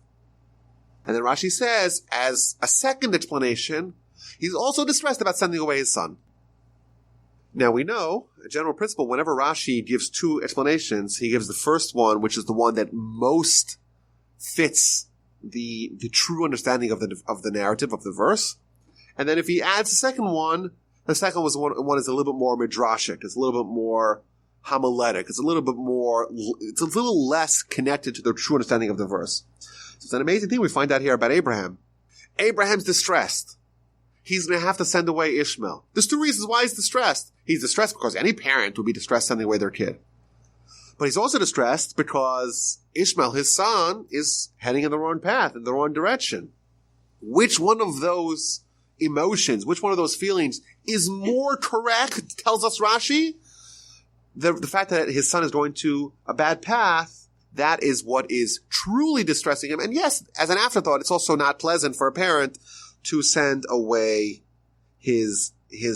And then Rashi says, as a second explanation, he's also distressed about sending away his son. Now we know, a general principle, whenever Rashi gives two explanations, he gives the first one, which is the one that most fits the true understanding of the narrative of the verse. And then if he adds the second one is a little bit more midrashic. It's a little bit more homiletic. It's a little less connected to the true understanding of the verse. So it's an amazing thing we find out here about Abraham. Abraham's distressed. He's going to have to send away Ishmael. There's two reasons why he's distressed. He's distressed because any parent would be distressed sending away their kid. But he's also distressed because Ishmael, his son, is heading in the wrong path, in the wrong direction. Which one of those emotions, which one of those feelings is more correct, tells us Rashi? The fact that his son is going to a bad path, that is what is truly distressing him. And yes, as an afterthought, it's also not pleasant for a parent to send away his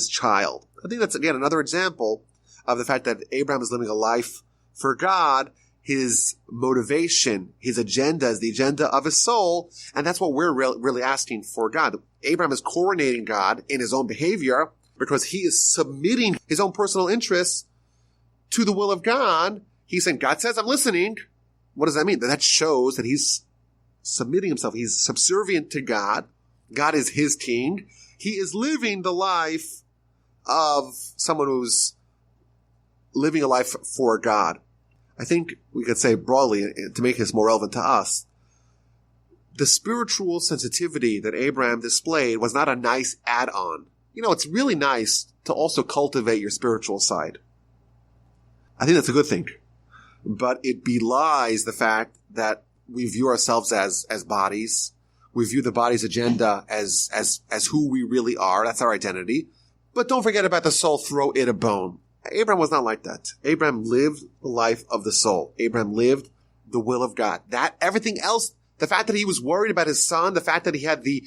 child. I think that's, again, another example of the fact that Abraham is living a life for God. His motivation, his agenda is the agenda of his soul, and that's what we're really asking for God. Abraham is coronating God in his own behavior because he is submitting his own personal interests to the will of God. He's saying, God says, I'm listening. What does that mean? That shows that he's submitting himself. He's subservient to God. God is his king. He is living the life of someone who's living a life for God. I think we could say broadly, to make this more relevant to us, the spiritual sensitivity that Abraham displayed was not a nice add-on. It's really nice to also cultivate your spiritual side. I think that's a good thing. But it belies the fact that we view ourselves as bodies. We view the body's agenda as who we really are. That's our identity. But don't forget about the soul, throw it a bone. Abraham was not like that. Abraham lived the life of the soul. Abraham lived the will of God. That, everything else, the fact that he was worried about his son, the fact that he had the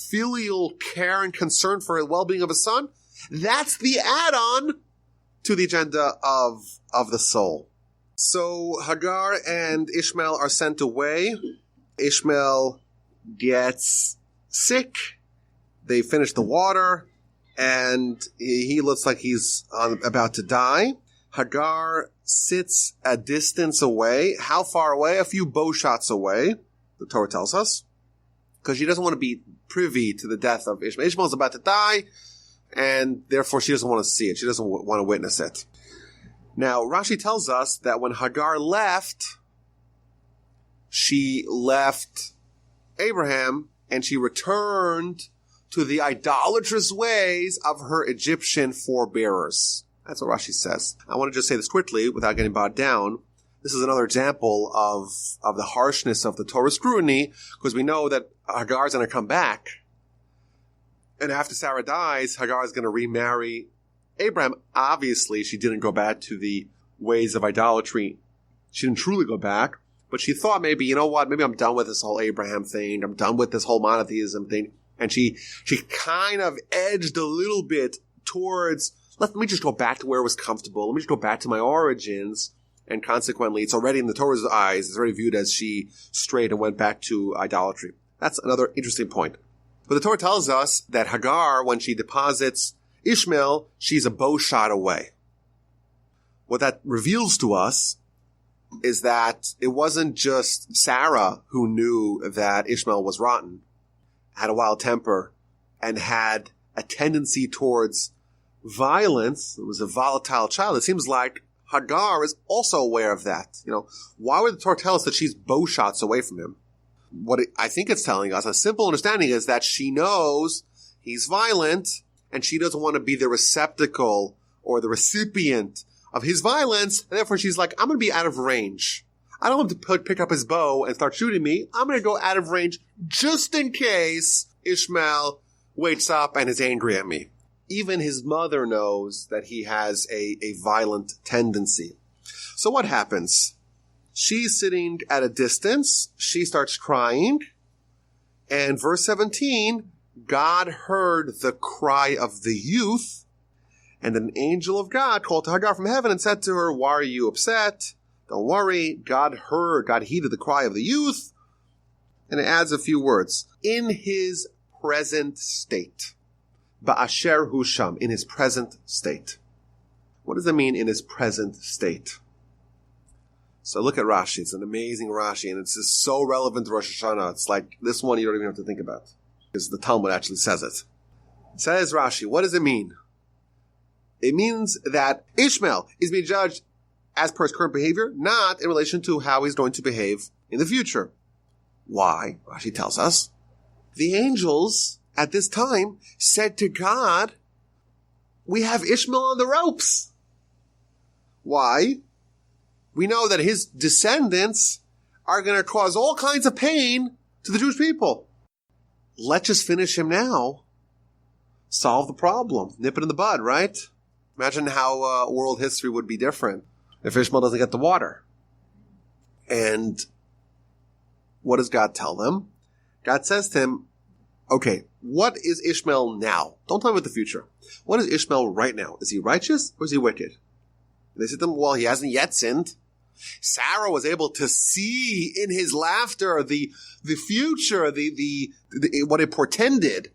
filial care and concern for the well-being of his son, That's the add-on to the agenda of the soul. So Hagar and Ishmael are sent away. Ishmael gets sick. They finish the water, and he looks like he's about to die. Hagar sits a distance away. How far away? A few bow shots away, the Torah tells us, because she doesn't want to be privy to the death of Ishmael. Ishmael's about to die, and therefore she doesn't want to see it. She doesn't want to witness it. Now, Rashi tells us that when Hagar left, she left Abraham, and she returned to the idolatrous ways of her Egyptian forebearers. That's what Rashi says. I want to just say this quickly without getting bogged down. This is another example of the harshness of the Torah scrutiny, because we know that Hagar is going to come back. And after Sarah dies, Hagar is going to remarry Abraham. Obviously, she didn't go back to the ways of idolatry. She didn't truly go back, but she thought maybe, you know what, maybe I'm done with this whole Abraham thing. I'm done with this whole monotheism thing. And she kind of edged a little bit towards, let me just go back to where it was comfortable. Let me just go back to my origins. And consequently, it's already in the Torah's eyes, it's already viewed as she strayed and went back to idolatry. That's another interesting point. But the Torah tells us that Hagar, when she deposits Ishmael, she's a bow shot away. What that reveals to us is that it wasn't just Sarah who knew that Ishmael was rotten, had a wild temper, and had a tendency towards violence. It was a volatile child. It seems like Hagar is also aware of that. Why would the Torah tell us that she's bow shots away from him? What I think it's telling us, a simple understanding, is that she knows he's violent, and she doesn't want to be the receptacle or the recipient of his violence, and therefore she's like, I'm going to be out of range. I don't want him to pick up his bow and start shooting me. I'm going to go out of range just in case Ishmael wakes up and is angry at me. Even his mother knows that he has a violent tendency. So what happens? She's sitting at a distance. She starts crying. And verse 17, God heard the cry of the youth, and an angel of God called to Hagar from heaven and said to her, why are you upset? Don't worry. God heeded the cry of the youth. And it adds a few words. In his present state. Ba'asher hu sham, in his present state. What does it mean, in his present state? So look at Rashi. It's an amazing Rashi, and it's just so relevant to Rosh Hashana. It's like this one you don't even have to think about, because the Talmud actually says it. It says Rashi, what does it mean? It means that Ishmael is being judged as per his current behavior, not in relation to how he's going to behave in the future. Why? Rashi tells us. The angels at this time said to God, we have Ishmael on the ropes. Why? We know that his descendants are going to cause all kinds of pain to the Jewish people. Let's just finish him now. Solve the problem. Nip it in the bud, right? Imagine how world history would be different if Ishmael doesn't get the water. And what does God tell them? God says to him, okay, what is Ishmael now? Don't tell me about the future. What is Ishmael right now? Is he righteous or is he wicked? And they said to him, well, he hasn't yet sinned. Sarah was able to see in his laughter the future, the what it portended.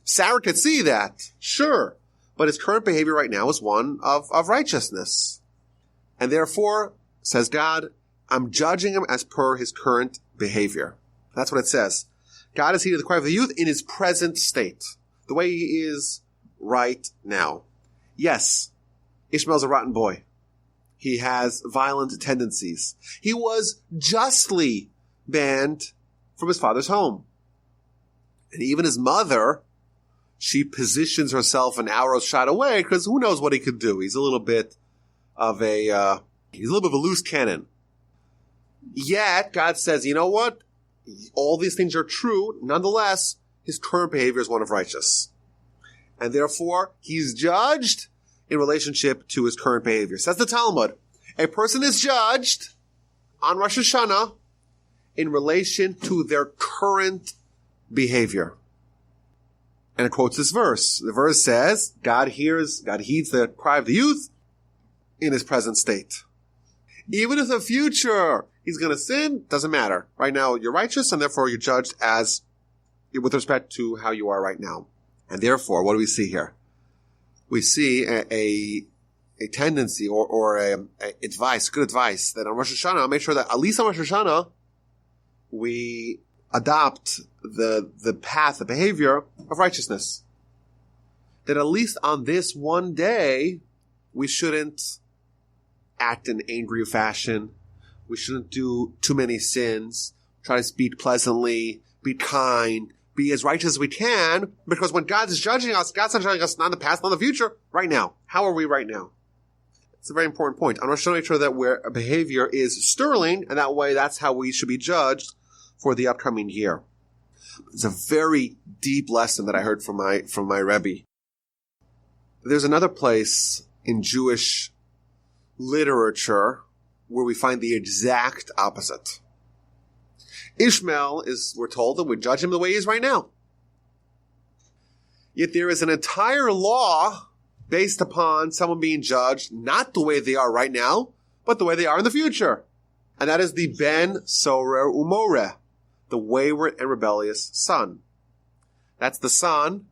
Sarah could see that, sure. But his current behavior right now is one of righteousness. And therefore, says God, I'm judging him as per his current behavior. That's what it says. God has heeded the cry of the youth in his present state, the way he is right now. Yes, Ishmael's a rotten boy. He has violent tendencies. He was justly banned from his father's home. And even his mother, she positions herself an arrow shot away, because who knows what he could do. He's a little bit of a loose cannon. Yet, God says, you know what? All these things are true. Nonetheless, his current behavior is one of righteous. And therefore, he's judged in relationship to his current behavior. Says the Talmud, a person is judged on Rosh Hashana in relation to their current behavior. And it quotes this verse. The verse says, God heeds the cry of the youth in his present state. Even if in the future he's going to sin, doesn't matter. Right now you're righteous, and therefore you're judged as with respect to how you are right now. And therefore, what do we see here? We see a tendency or good advice that on Rosh Hashana, make sure that at least on Rosh Hashana, we adopt the path, the behavior of righteousness. That at least on this one day, we shouldn't act in angry fashion. We shouldn't do too many sins. Try to speak pleasantly, be kind, be as righteous as we can, because when God is judging us, God's not judging us not in the past, not in the future, right now. How are we right now? It's a very important point. I want to make sure that our behavior is sterling, and that way that's how we should be judged for the upcoming year. It's a very deep lesson that I heard from my Rebbe. There's another place in Jewish literature where we find the exact opposite. Ishmael we're told that we judge him the way he is right now. Yet there is an entire law based upon someone being judged not the way they are right now, but the way they are in the future. And that is the Ben Sorer Umoreh, the wayward and rebellious son. That's the son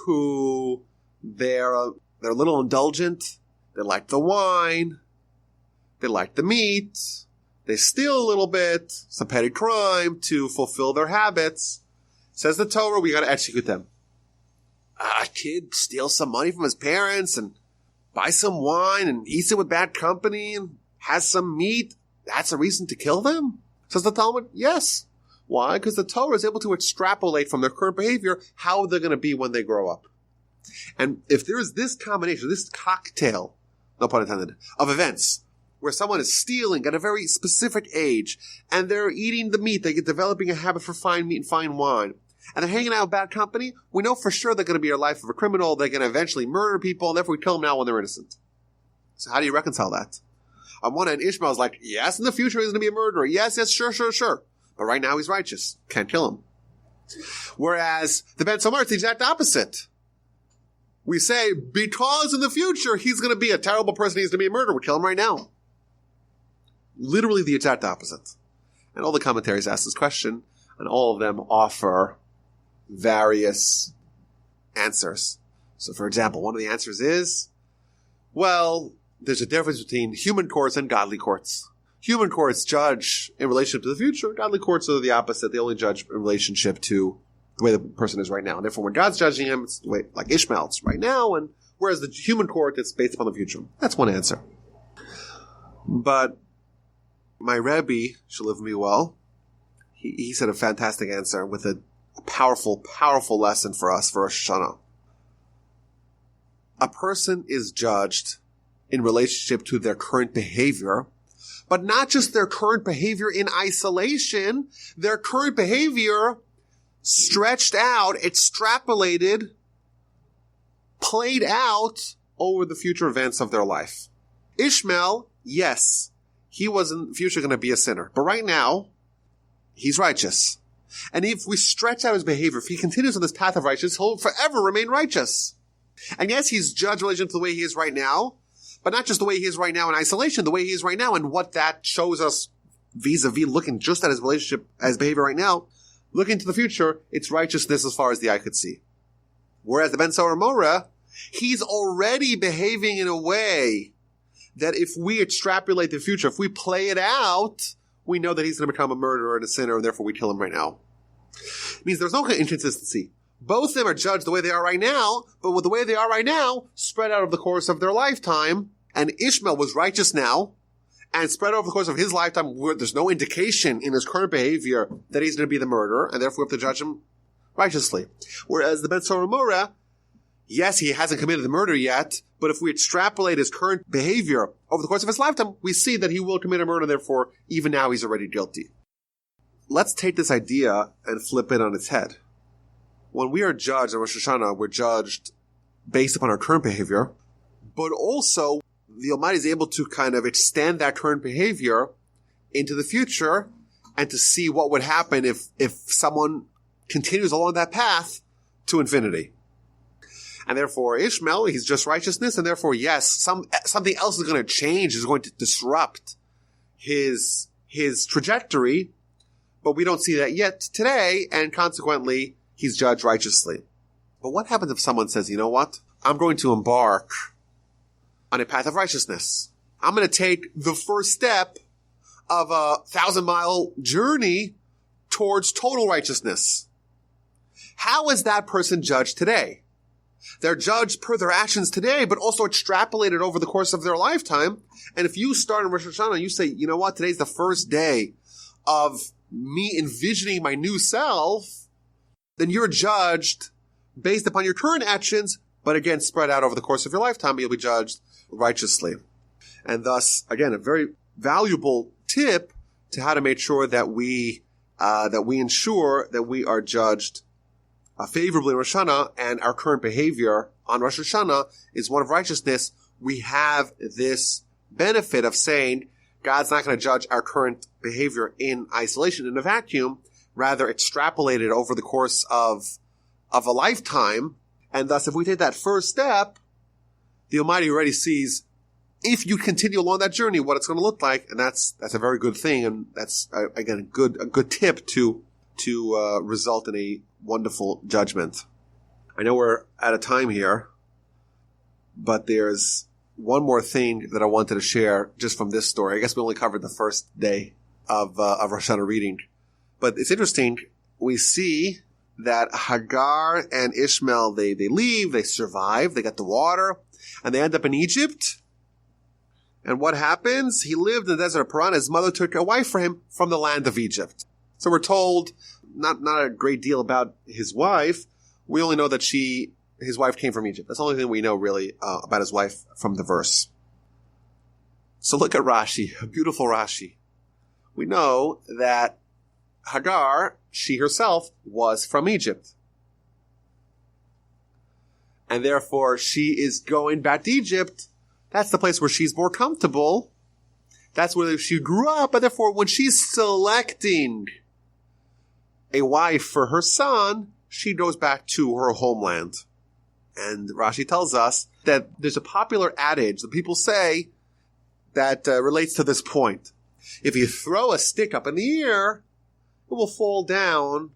who they're a little indulgent. They like the wine. They like the meat. They steal a little bit, some petty crime to fulfill their habits. Says the Torah, we got to execute them. A kid steals some money from his parents and buys some wine and eats it with bad company and has some meat. That's a reason to kill them? Says the Talmud, yes. Why? Because the Torah is able to extrapolate from their current behavior how they're going to be when they grow up. And if there is this combination, this cocktail, no pun intended, of events where someone is stealing at a very specific age and they're eating the meat, they get developing a habit for fine meat and fine wine, and they're hanging out with bad company, we know for sure they're going to be a life of a criminal, they're going to eventually murder people, and therefore we kill them now when they're innocent. So how do you reconcile that? On one end, Ishmael's like, yes, in the future he's going to be a murderer. Yes, sure. But right now he's righteous. Can't kill him. Whereas the Ben Somer, it's the exact opposite. We say, because in the future he's going to be a terrible person, he's going to be a murderer, we kill him right now. Literally the exact opposite. And all the commentaries ask this question, and all of them offer various answers. So, for example, one of the answers is, well, there's a difference between human courts and godly courts. Human courts judge in relationship to the future. Godly courts are the opposite. They only judge in relationship to the way the person is right now. And therefore, when God's judging him, it's the way, like Ishmael, it's right now. And whereas the human court, it's based upon the future. That's one answer. But my Rebbe, should live me well, he said a fantastic answer with a powerful lesson for us for Rosh Hashana. A person is judged in relationship to their current behavior, but not just their current behavior in isolation, their current behavior stretched out, extrapolated, played out over the future events of their life. Ishmael, yes, he was in the future going to be a sinner, but right now, he's righteous. And if we stretch out his behavior, if he continues on this path of righteousness, he'll forever remain righteous. And yes, he's judged in relation to the way he is right now, but not just the way he is right now in isolation, the way he is right now, and what that shows us vis-a-vis looking just at his relationship, as behavior right now, looking to the future, it's righteousness as far as the eye could see. Whereas the Ben Sorer Umoreh, he's already behaving in a way that if we extrapolate the future, if we play it out, we know that he's going to become a murderer and a sinner, and therefore we kill him right now. It means there's no inconsistency. Both of them are judged the way they are right now, but with the way they are right now, spread out over the course of their lifetime, and Ishmael was righteous now, and spread over the course of his lifetime, where there's no indication in his current behavior that he's going to be the murderer, and therefore we have to judge him righteously. Whereas the Ben Sorer Umoreh, yes, he hasn't committed the murder yet, but if we extrapolate his current behavior over the course of his lifetime, we see that he will commit a murder, therefore even now he's already guilty. Let's take this idea and flip it on its head. When we are judged in Rosh Hashana, we're judged based upon our current behavior, but also the Almighty is able to kind of extend that current behavior into the future and to see what would happen if someone continues along that path to infinity. And therefore, Ishmael, he's just righteousness, and therefore, yes, something else is going to change, is going to disrupt his trajectory, but we don't see that yet today, and consequently, he's judged righteously. But what happens if someone says, you know what? I'm going to embark on a path of righteousness. I'm going to take the first step of a 1,000-mile journey towards total righteousness. How is that person judged today? They're judged per their actions today, but also extrapolated over the course of their lifetime. And if you start in Rosh Hashana and you say, you know what, today's the first day of me envisioning my new self, then you're judged based upon your current actions, but again, spread out over the course of your lifetime, you'll be judged righteously. And thus, again, a very valuable tip to how to make sure that we ensure that we are judged favorably in Rosh Hashanah, and our current behavior on Rosh Hashanah is one of righteousness. We have this benefit of saying God's not going to judge our current behavior in isolation, in a vacuum, rather extrapolate it over the course of a lifetime. And thus, if we take that first step, the Almighty already sees, if you continue along that journey, what it's going to look like. And that's a very good thing. And that's, again, a good tip to result in a wonderful judgment. I know we're out of time here, but there's one more thing that I wanted to share just from this story. I guess we only covered the first day of Rosh Hashanah reading. But it's interesting. We see that Hagar and Ishmael, they leave, they survive, they get the water, and they end up in Egypt. And what happens? He lived in the desert of Paran. His mother took a wife for him from the land of Egypt. So we're told not a great deal about his wife. We only know that his wife came from Egypt. That's the only thing we know really about his wife from the verse. So look at Rashi, a beautiful Rashi. We know that Hagar, she herself, was from Egypt. And therefore she is going back to Egypt. That's the place where she's more comfortable. That's where she grew up. And therefore when she's selecting a wife for her son, she goes back to her homeland. And Rashi tells us that there's a popular adage that people say that relates to this point. If you throw a stick up in the air, it will fall down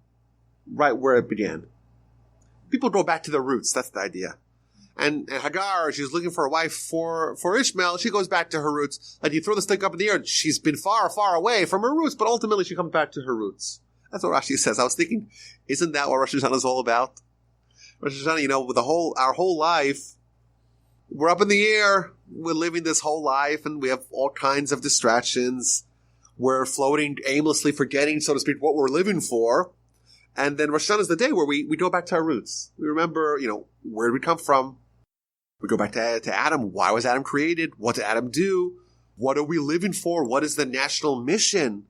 right where it began. People go back to their roots. That's the idea. And Hagar, she's looking for a wife for Ishmael. She goes back to her roots. Like you throw the stick up in the air, she's been far, far away from her roots, but ultimately she comes back to her roots. That's what Rashi says. I was thinking, isn't that what Rosh Hashanah is all about? Rosh Hashanah, with our whole life, we're up in the air. We're living this whole life, and we have all kinds of distractions. We're floating aimlessly, forgetting, so to speak, what we're living for. And then Rosh Hashanah is the day where we go back to our roots. We remember, where did we come from? We go back to Adam. Why was Adam created? What did Adam do? What are we living for? What is the national mission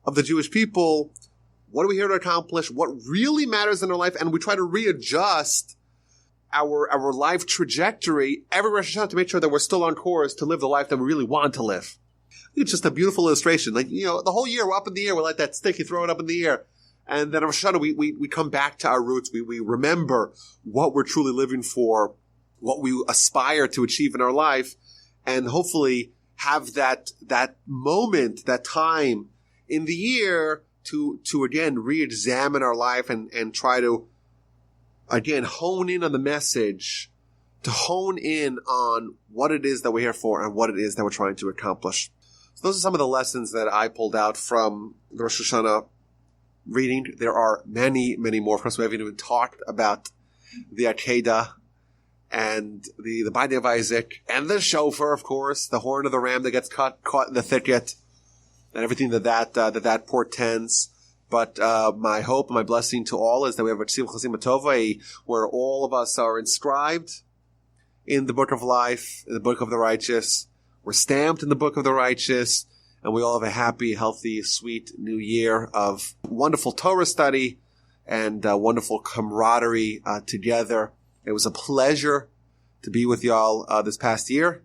of the Jewish people? What are we here to accomplish? What really matters in our life? And we try to readjust our life trajectory every Rosh Hashanah to make sure that we're still on course to live the life that we really want to live. It's just a beautiful illustration. The whole year we're up in the air. We're like that stick. You throw it up in the air. And then on Rosh Hashanah, we come back to our roots. We remember what we're truly living for, what we aspire to achieve in our life, and hopefully have that moment, that time in the year to again re-examine our life and try to again hone in on the message, to hone in on what it is that we're here for and what it is that we're trying to accomplish. So those are some of the lessons that I pulled out from the Rosh Hashanah reading. There are many, many more. Of course, we haven't even talked about the Akedah and the binding of Isaac and the shofar, of course, the horn of the ram that gets caught in the thicket, and everything that portends. But my hope and my blessing to all is that we have a Tzim Chasim Tova, where all of us are inscribed in the book of life, in the book of the righteous. We're stamped in the book of the righteous, and we all have a happy, healthy, sweet new year of wonderful Torah study and wonderful camaraderie together. It was a pleasure to be with y'all this past year.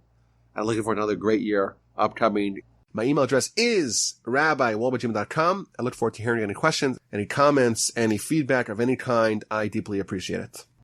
I'm looking for another great year upcoming. My email address is rabbi@wolbajim.com. I look forward to hearing any questions, any comments, any feedback of any kind. I deeply appreciate it.